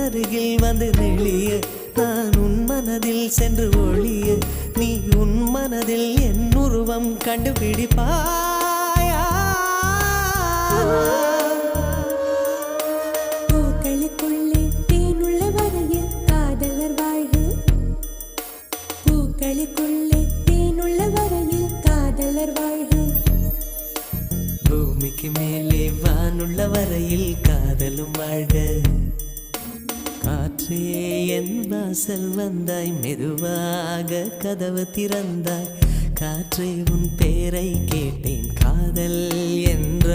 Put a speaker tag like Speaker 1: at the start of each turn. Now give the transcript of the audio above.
Speaker 1: அருகில் வந்து நெளிய நான் உன் மனதில் சென்று ஒளிய நீ உன் மனதில் என் உருவம் கண்டுபிடிப்பாயா
Speaker 2: பூக்களுக்குள்ளே தேனுள்ள வரையில் காதலர் வாழ்க பூக்களுக்குள்ளே தேனுள்ள வரையில் காதலர் வாழ்க
Speaker 1: பூமிக்கு மேலே வானுள்ள வரையில் காதலும் வாழ்க காற்றே என் வாசல் வந்தாய் மெதுவாக கதவு திறந்தாய் காற்றே உன் பேரை கேட்டேன் காதல் என்ற